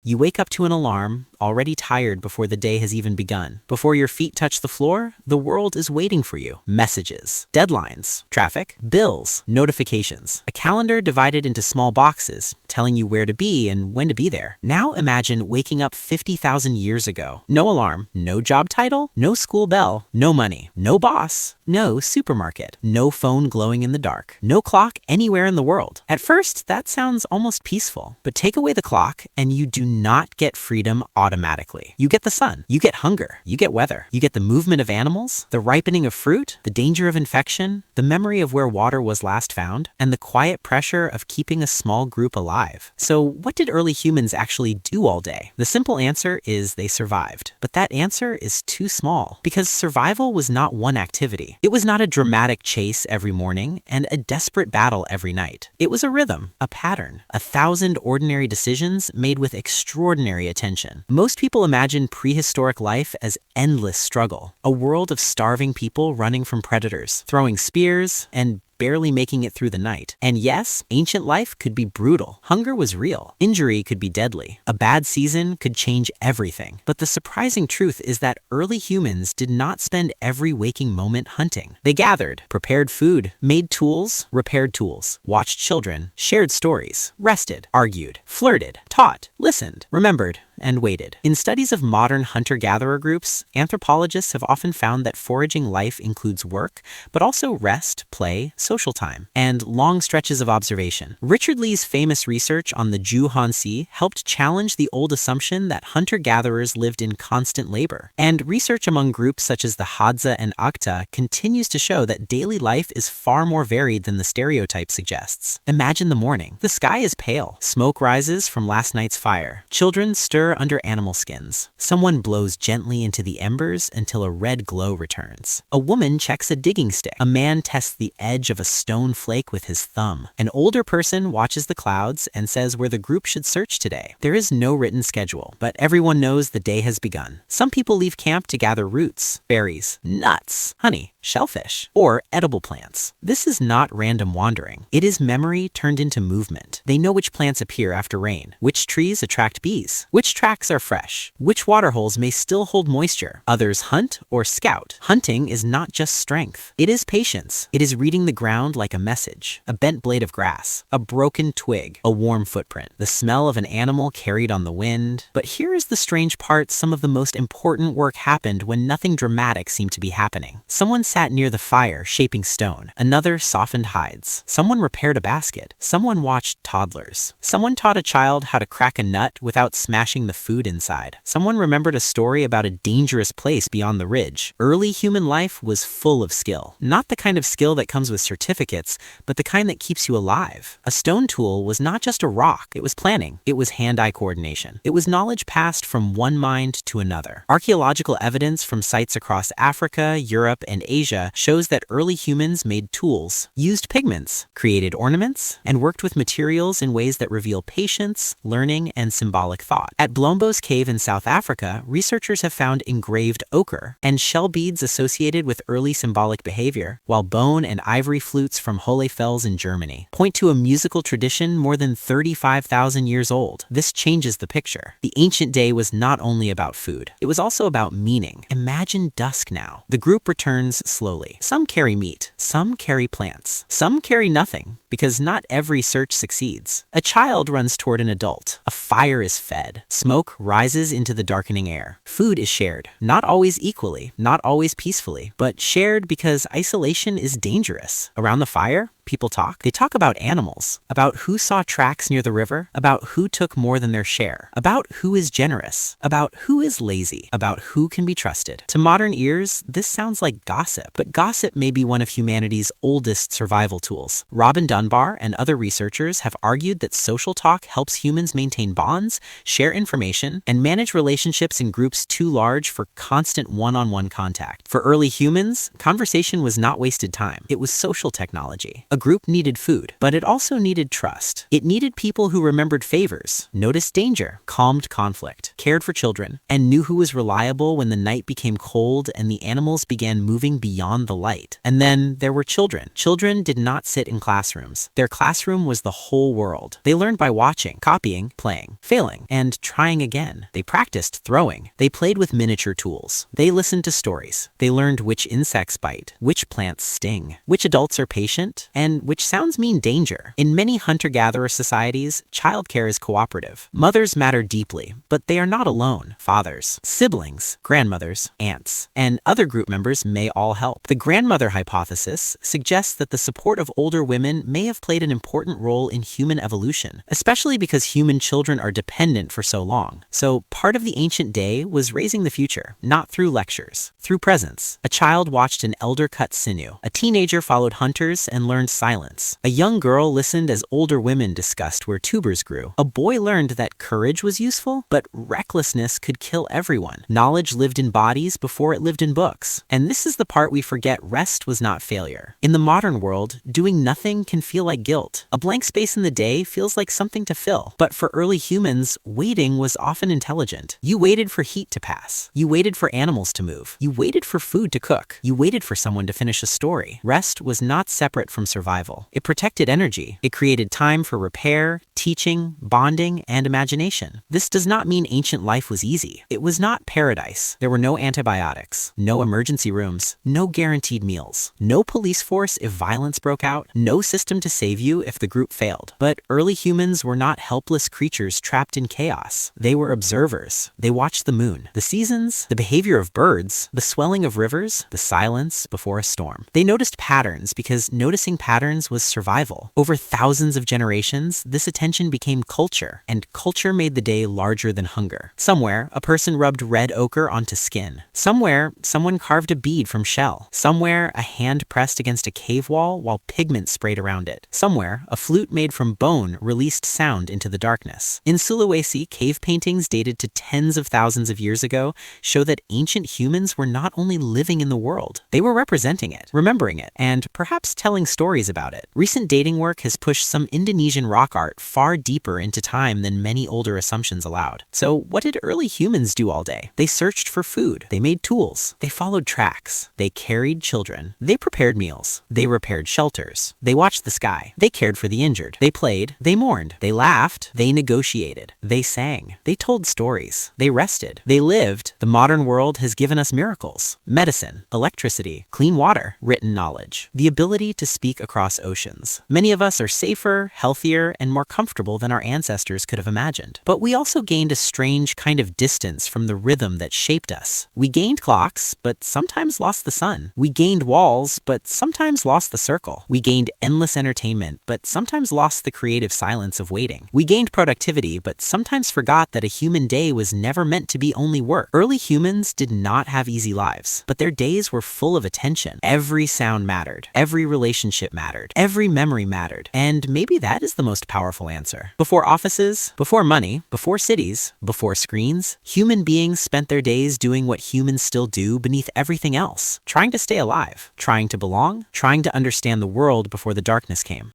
You wake up to an alarm, already tired before the day has even begun. Before your feet touch the floor, the world is waiting for you. Messages, deadlines, traffic, bills, notifications. A calendar divided into small boxes, telling you where to be and when to be there. Now imagine waking up 50,000 years ago. No alarm, no job title, no school bell, no money, no boss, no supermarket, no phone glowing in the dark, no clock anywhere in the world. At first, that sounds almost peaceful, but take away the clock and you do not get freedom automatically. You get the sun, you get hunger, you get weather, you get the movement of animals, the ripening of fruit, the danger of infection, the memory of where water was last found, and the quiet pressure of keeping a small group alive. So what did early humans actually do all day? The simple answer is they survived. But that answer is too small, because survival was not one activity. It was not a dramatic chase every morning and a desperate battle every night. It was a rhythm, a pattern, 1,000 ordinary decisions made with extraordinary attention. Most people imagine prehistoric life as endless struggle, a world of starving people running from predators, throwing spears, and barely making it through the night. And yes, ancient life could be brutal. Hunger was real. Injury could be deadly. A bad season could change everything. But the surprising truth is that early humans did not spend every waking moment hunting. They gathered, prepared food, made tools, repaired tools, watched children, shared stories, rested, argued, flirted, taught, listened, remembered, and waited. In studies of modern hunter-gatherer groups, anthropologists have often found that foraging life includes work, but also rest, play, social time, and long stretches of observation. Richard Lee's famous research on the Zhuhai Sea helped challenge the old assumption that hunter-gatherers lived in constant labor. And research among groups such as the Hadza and Akta continues to show that daily life is far more varied than the stereotype suggests. Imagine the morning. The sky is pale. Smoke rises from last night's fire. Children stir under animal skins. Someone blows gently into the embers until a red glow returns. A woman checks a digging stick. A man tests the edge of a stone flake with his thumb. An older person watches the clouds and says where the group should search today. There is no written schedule, but everyone knows the day has begun. Some people leave camp to gather roots, berries, nuts, honey, shellfish, or edible plants. This is not random wandering. It is memory turned into movement. They know which plants appear after rain, which trees attract bees, which tracks are fresh, which waterholes may still hold moisture. Others hunt or scout. Hunting is not just strength. It is patience. It is reading the ground like a message. A bent blade of grass, a broken twig, a warm footprint, the smell of an animal carried on the wind. But here is the strange part: some of the most important work happened when nothing dramatic seemed to be happening. Someone sat near the fire shaping stone. Another softened hides. Someone repaired a basket. Someone watched toddlers. Someone taught a child how to crack a nut without smashing the food inside. Someone remembered a story about a dangerous place beyond the ridge. Early human life was full of skill. Not the kind of skill that comes with certificates, but the kind that keeps you alive. A stone tool was not just a rock. It was planning. It was hand-eye coordination. It was knowledge passed from one mind to another. Archaeological evidence from sites across Africa, Europe, and Asia shows that early humans made tools, used pigments, created ornaments, and worked with materials in ways that reveal patience, learning, and symbolic thought. At Blombos Cave in South Africa, researchers have found engraved ochre and shell beads associated with early symbolic behavior, while bone and ivory flutes from Hohlefels in Germany point to a musical tradition more than 35,000 years old. This changes the picture. The ancient day was not only about food, it was also about meaning. Imagine dusk now. The group returns slowly. Some carry meat, some carry plants, some carry nothing, because not every search succeeds. A child runs toward an adult. A fire is fed. Smoke rises into the darkening air. Food is shared, not always equally, not always peacefully, but shared because isolation is dangerous. Around the fire, people talk. They talk about animals, about who saw tracks near the river, about who took more than their share, about who is generous, about who is lazy, about who can be trusted. To modern ears, this sounds like gossip, but gossip may be one of humanity's oldest survival tools. Robin Dunbar and other researchers have argued that social talk helps humans maintain bonds, share information, and manage relationships in groups too large for constant one-on-one contact. For early humans, conversation was not wasted time. It was social technology. A group needed food, but it also needed trust. It needed people who remembered favors, noticed danger, calmed conflict, cared for children, and knew who was reliable when the night became cold and the animals began moving beyond the light. And then there were children. Children did not sit in classrooms. classrooms. Their classroom was the whole world. They learned by watching, copying, playing, failing, and trying again. They practiced throwing. They played with miniature tools. They listened to stories. They learned which insects bite, which plants sting, which adults are patient, and which sounds mean danger. In many hunter-gatherer societies, childcare is cooperative. Mothers matter deeply, but they are not alone. Fathers, siblings, grandmothers, aunts, and other group members may all help. The grandmother hypothesis suggests that the support of older women may have played an important role in human evolution, especially because human children are dependent for so long. So part of the ancient day was raising the future, not through lectures, through presence. A child watched an elder cut sinew. A teenager followed hunters and learned silence. A young girl listened as older women discussed where tubers grew. A boy learned that courage was useful, but recklessness could kill everyone. Knowledge lived in bodies before it lived in books. And this is the part we forget: rest was not failure. In the modern world, doing nothing can feel like guilt. A blank space in the day feels like something to fill. But for early humans, waiting was often intelligent. You waited for heat to pass. You waited for animals to move. You waited for food to cook. You waited for someone to finish a story. Rest was not separate from survival. It protected energy. It created time for repair, teaching, bonding, and imagination. This does not mean ancient life was easy. It was not paradise. There were no antibiotics, no emergency rooms, no guaranteed meals, no police force if violence broke out, no system to save you if the group failed. But early humans were not helpless creatures trapped in chaos. They were observers. They watched the moon, the seasons, the behavior of birds, the swelling of rivers, the silence before a storm. They noticed patterns because noticing patterns was survival. Over thousands of generations, this attention became culture, and culture made the day larger than hunger. Somewhere, a person rubbed red ochre onto skin. Somewhere, someone carved a bead from shell. Somewhere, a hand pressed against a cave wall while pigment sprayed around it. Somewhere, a flute made from bone released sound into the darkness. In Sulawesi, cave paintings dated to tens of thousands of years ago show that ancient humans were not only living in the world, they were representing it, remembering it, and perhaps telling stories about it. Recent dating work has pushed some Indonesian rock art far deeper into time than many older assumptions allowed. So what did early humans do all day? They searched for food. They made tools. They followed tracks. They carried children. They prepared meals. They repaired shelters. They watched the sky. They cared for the injured. They played. They mourned. They laughed. They negotiated. They sang. They told stories. They rested. They lived. The modern world has given us miracles: medicine, electricity, clean water, written knowledge, the ability to speak across oceans. Many of us are safer, healthier, and more comfortable than our ancestors could have imagined. But we also gained a strange kind of distance from the rhythm that shaped us. We gained clocks, but sometimes lost the sun. We gained walls, but sometimes lost the circle. We gained endless entertainment, but sometimes lost the creative silence of waiting. We gained productivity, but sometimes forgot that a human day was never meant to be only work. Early humans did not have easy lives, but their days were full of attention. Every sound mattered. Every relationship mattered. Every memory mattered. And maybe that is the most powerful answer. Before offices, before money, before cities, before screens, human beings spent their days doing what humans still do beneath everything else: trying to stay alive, trying to belong, trying to understand the world before the darkness came.